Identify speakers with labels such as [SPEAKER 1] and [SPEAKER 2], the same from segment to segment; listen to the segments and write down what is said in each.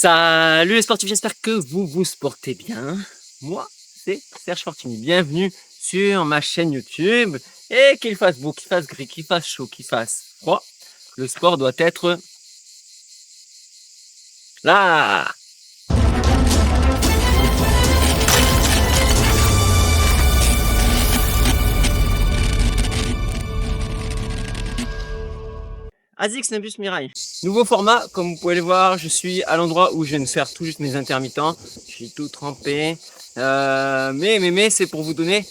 [SPEAKER 1] Salut les sportifs, j'espère que vous vous portez bien. Moi, c'est Serge Fortuny. Bienvenue sur ma chaîne YouTube. Et qu'il fasse beau, qu'il fasse gris, qu'il fasse chaud, qu'il fasse froid, le sport doit être là. ASICS Nimbus Mirai. Nouveau format, comme vous pouvez le voir, je suis à l'endroit où je viens de faire tout juste mes intermittents. Je suis tout trempé. Mais c'est pour vous donner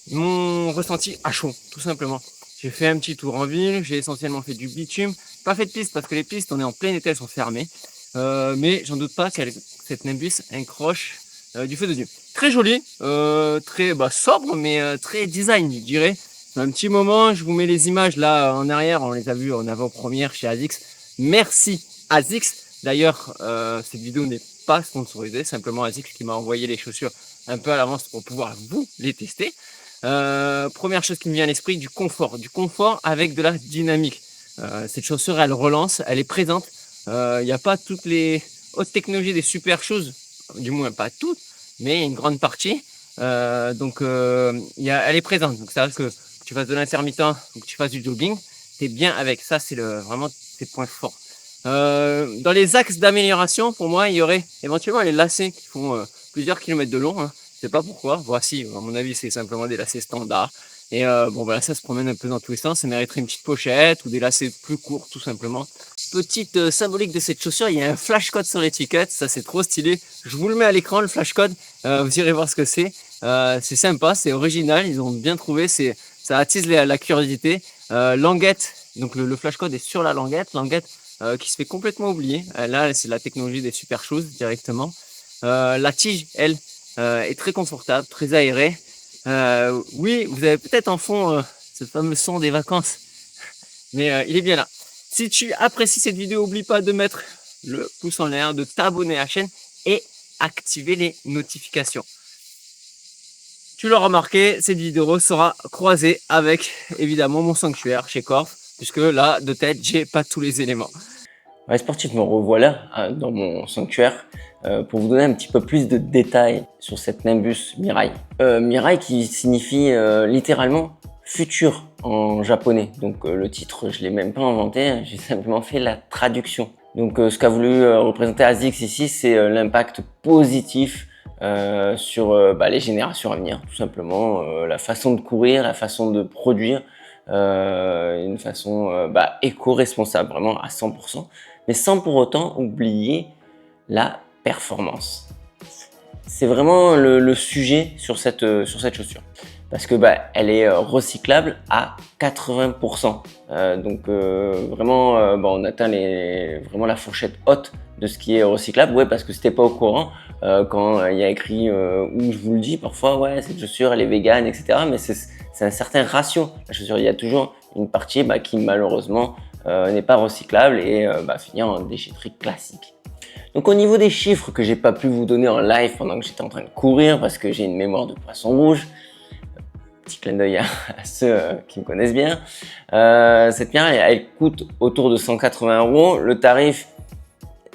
[SPEAKER 1] mon ressenti à chaud, tout simplement. J'ai fait un petit tour en ville, j'ai essentiellement fait du bitume. Pas fait de piste parce que les pistes, on est en plein été, elles sont fermées. Mais j'en doute pas qu'elle, cette Nimbus incroche du feu de Dieu. Très joli, très sobre, mais très design, je dirais. Un petit moment, je vous mets les images là en arrière, on les a vues en avant-première chez ASICS. Merci ASICS. D'ailleurs, cette vidéo n'est pas sponsorisée, simplement ASICS qui m'a envoyé les chaussures un peu à l'avance pour pouvoir vous les tester. Première chose qui me vient à l'esprit, du confort avec de la dynamique. Cette chaussure, elle relance, elle est présente. Il n'y a pas toutes les hautes technologies, des super choses, du moins pas toutes, mais une grande partie. Elle est présente. Donc ça veut dire que tu fasses de l'intermittent ou que tu fasses du jogging, tu es bien avec ça, c'est vraiment tes points forts. Dans les axes d'amélioration, pour moi, il y aurait éventuellement les lacets qui font plusieurs kilomètres de long. Je sais pas pourquoi. Voici, à mon avis, c'est simplement des lacets standards. Et ça se promène un peu dans tous les sens. Ça mériterait une petite pochette ou des lacets plus courts, tout simplement. Petite symbolique de cette chaussure, il y a un flash code sur l'étiquette. Ça, c'est trop stylé. Je vous le mets à l'écran, le flash code. Vous irez voir ce que c'est. C'est sympa, c'est original. Ils ont bien trouvé. Ça attise la curiosité. Languette, donc le flash code est sur la languette qui se fait complètement oublier. Là, c'est la technologie des super shoes directement. La tige, elle, est très confortable, très aérée. Oui, vous avez peut-être en fond ce fameux son des vacances, mais il est bien là. Si tu apprécies cette vidéo, n'oublie pas de mettre le pouce en l'air, de t'abonner à la chaîne et activer les notifications. Tu l'auras remarqué, cette vidéo sera croisée avec évidemment mon sanctuaire chez Corf, puisque là, de tête, j'ai pas tous les éléments.
[SPEAKER 2] Ouais, sportif, me revoilà dans mon sanctuaire pour vous donner un petit peu plus de détails sur cette Nimbus Mirai. Mirai qui signifie littéralement futur en japonais. Donc le titre, je l'ai même pas inventé, j'ai simplement fait la traduction. Donc ce qu'a voulu représenter ASICS ici, c'est l'impact positif sur les générations à venir, tout simplement. La façon de courir, la façon de produire, une façon éco-responsable, vraiment à 100%. Mais sans pour autant oublier la performance. C'est vraiment le sujet sur cette chaussure. Parce que elle est recyclable à 80%. On atteint vraiment la fourchette haute de ce qui est recyclable. Ouais, parce que si t'es pas au courant, quand il y a écrit, ou je vous le dis parfois, ouais, cette chaussure elle est végane, etc. Mais c'est un certain ratio. La chaussure, il y a toujours une partie qui malheureusement n'est pas recyclable et finir en déchetterie classique. Donc au niveau des chiffres que j'ai pas pu vous donner en live pendant que j'étais en train de courir parce que j'ai une mémoire de poisson rouge, petit clin d'œil à ceux qui me connaissent bien, cette pierre elle coûte autour de 180 €. Le tarif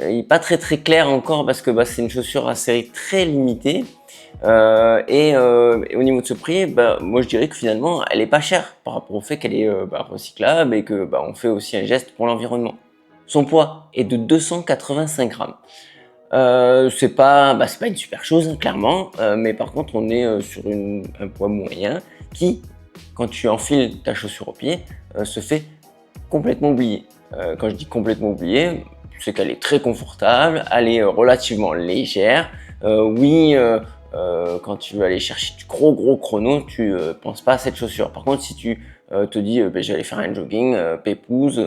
[SPEAKER 2] il n'est pas très clair encore parce que c'est une chaussure à série très limitée. Et au niveau de ce prix, moi je dirais que finalement elle est pas chère par rapport au fait qu'elle est recyclable et que on fait aussi un geste pour l'environnement. Son poids est de 285 grammes. C'est pas une super chose clairement, mais par contre on est sur un poids moyen qui, quand tu enfiles ta chaussure au pied, se fait complètement oublier. Quand je dis complètement oublier, c'est qu'elle est très confortable, elle est relativement légère. Quand tu veux aller chercher du gros chrono, tu penses pas à cette chaussure. Par contre, si tu te dis je vais aller faire un jogging pépouze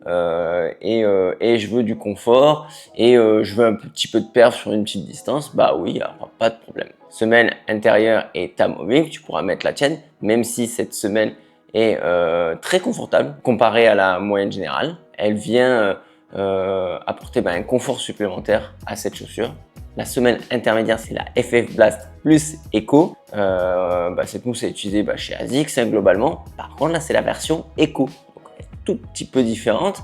[SPEAKER 2] et je veux du confort et je veux un petit peu de perf sur une petite distance, oui, alors, pas de problème. Semelle intérieure est amovible, tu pourras mettre la tienne, même si cette semelle est très confortable comparée à la moyenne générale. Elle vient apporter un confort supplémentaire à cette chaussure. La semelle intermédiaire, c'est la FF Blast Plus Eco. Cette mousse est utilisée chez ASICS globalement. Par contre, là, c'est la version Eco. Donc, elle est tout petit peu différente.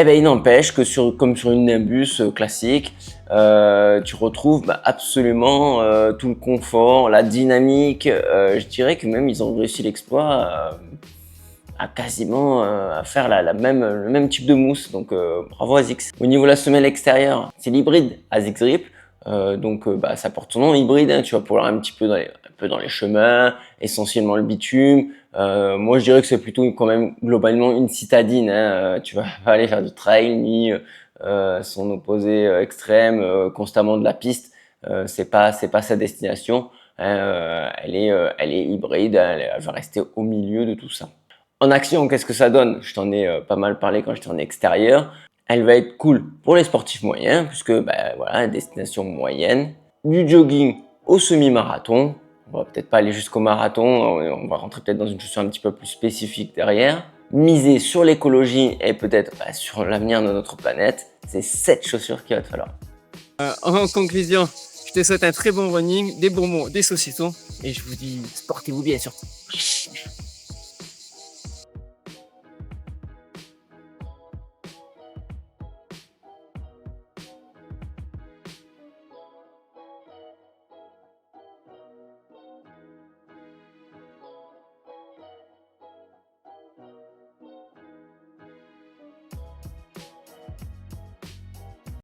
[SPEAKER 2] Eh ben, il n'empêche que comme sur une Nimbus classique, tu retrouves absolument tout le confort, la dynamique. Je dirais que même ils ont réussi l'exploit à quasiment à faire le même type de mousse. Donc bravo ASICS. Au niveau de la semelle extérieure, c'est l'hybride ASICS Grip. Ça porte son nom, hybride, hein, tu vas pouvoir un petit peu un peu dans les chemins, essentiellement le bitume. Moi je dirais que c'est plutôt quand même globalement une citadine, hein. Tu vas pas aller faire du trail ni son opposé extrême, constamment de la piste. C'est pas sa destination, hein. Elle est hybride, elle va rester au milieu de tout ça. En action, qu'est-ce que ça donne? Je t'en ai pas mal parlé quand j'étais en extérieur. Elle va être cool pour les sportifs moyens, puisque voilà, destination moyenne. Du jogging au semi-marathon. On va peut-être pas aller jusqu'au marathon, on va rentrer peut-être dans une chaussure un petit peu plus spécifique derrière. Miser sur l'écologie et peut-être sur l'avenir de notre planète, c'est cette chaussure qu'il va te falloir.
[SPEAKER 1] En conclusion, je te souhaite un très bon running, des bonbons, des saucissons et je vous dis sportez-vous bien surtout.